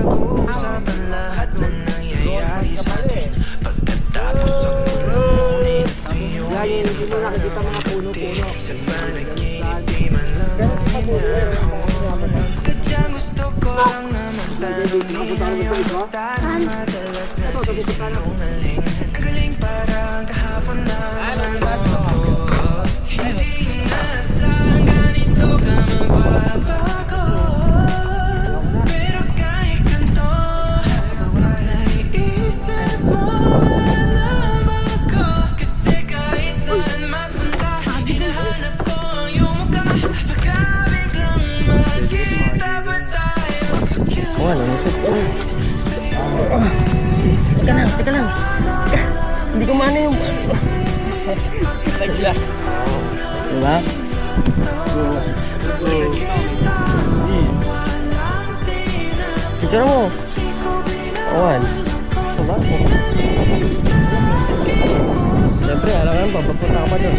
Pag-uusapan lahat na nangyayari sa atin. Pagkatapos ako lamunin at siyong inapaputi. Sa panaginip di man lang uminahon. Sadyang gusto ko lang naman tanongin ang tanong madalas nagsisinungaling. Ang galing parang kahapon na ako. Hindi inaasahang ganito ka magbabago. Pero kahit ganito, naiisip mo alam ako. Kasi kahit saan magpunta, hinahanap ko ang iyong mukha. Baka biglang magkita ba tayo sa cute? Oh, ano nasip ko? Teka lang. Hindi ko mana yung... Diba? Picture mo. Awan. Diba? Siyempre, alam ka papapunta ka pa dun.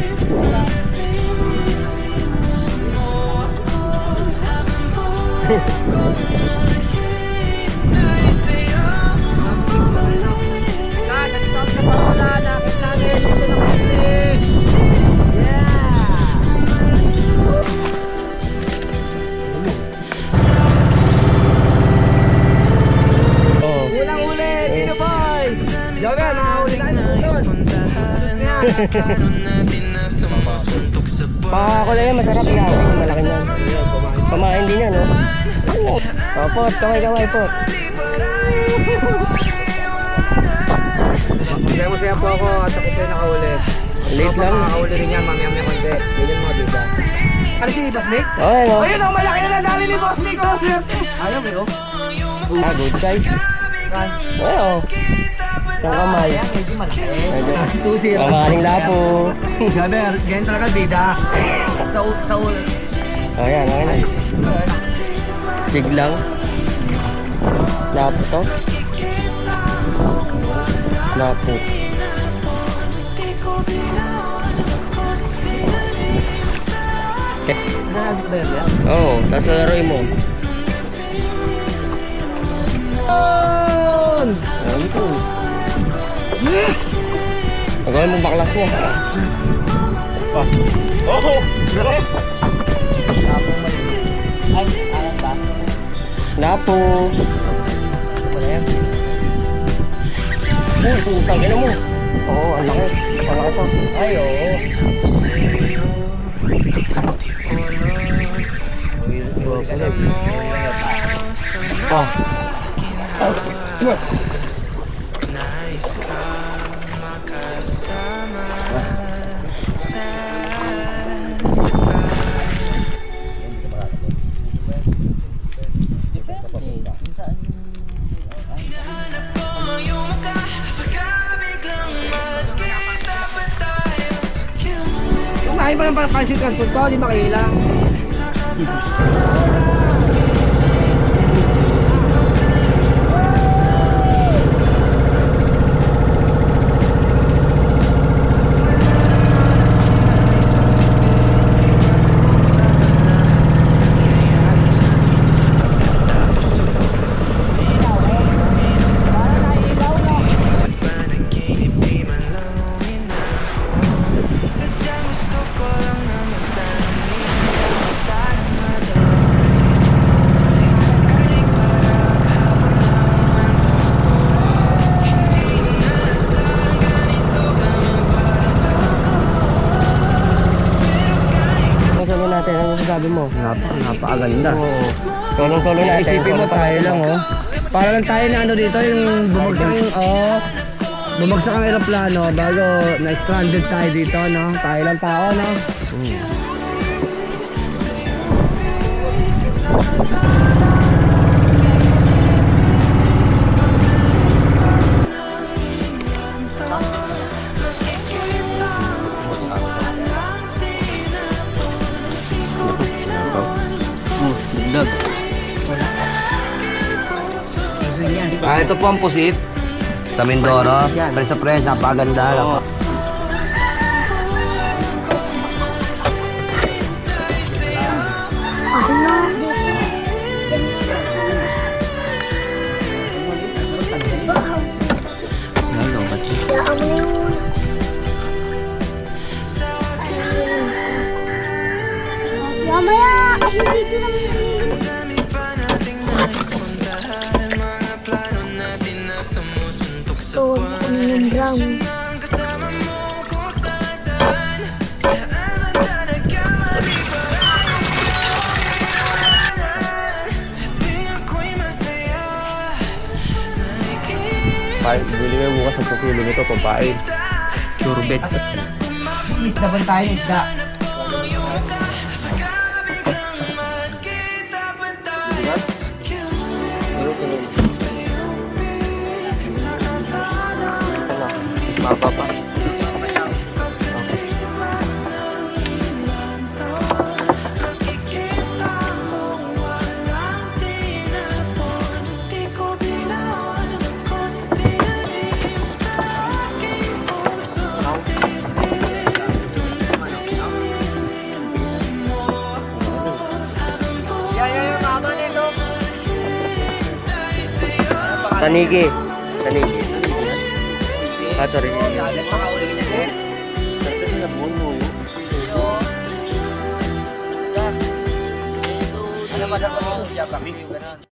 Pakakulay yan, masarap yan. Malaki na. Pamain din yan, no? Oh, pot, kamay, pot. Masaya po ako at ako kayo nakahuli. Late lang. Nakahuli rin yan, mamaya may konti. Yun yung mga bida. Ano si Boss Nick? Oh, ano? Ayun o, malaki na dami ni Boss Nick. Ayaw mo yun? Good size. Oo. Isang kamay. Medyo malaki. 2-0. Kamaling lapo. Gabi, ganyan talaga bida. Sa ulo. Ayan, ayan. Sig lang. Lapo to. Lapo. Oo, tapos lalaroin mo. Ayan po. Yes! Pagawin mo baklas niya. Oh! Ay, ayan ba? Lapo. Uy, putang ina mo. Oo, ang laki. Ang laki to. Ay, oo. Oh. Nais ka makasama sa hinahanap ko ang iyong mukha. Baka biglang magkita ba tayo sa cute? Kumain pa ng pansit kanto to, 5 kailang. Sabi mo, Napakaganda. oo. Tulong-tulong natin. Isipin mo tayo lang, oh. Para lang tayo na ano dito, yung bumagsak yung, bumagsak ang aeroplano bago na-stranded tayo dito, no? Tayo lang tao, no? Ito po ang pusit sa Mindoro. Fresh sa fresh, napakaganda. Hayaan mo na yun. Mamaya, ay dito lang yun. Dami pa nating nais puntahan, mga plano natin na sumusuntok sa So, huwag mo ng brown. ang kasama mo kung saan saan. Saan man talaga maliban. Sa tuwing ako'y masaya, Bili kayo bukas ng 2 kilo nito, pampain. Surbet. Isda ba tayo, isda? Mapapa. Tanigi. Tanigi. Ato rin. Ano ba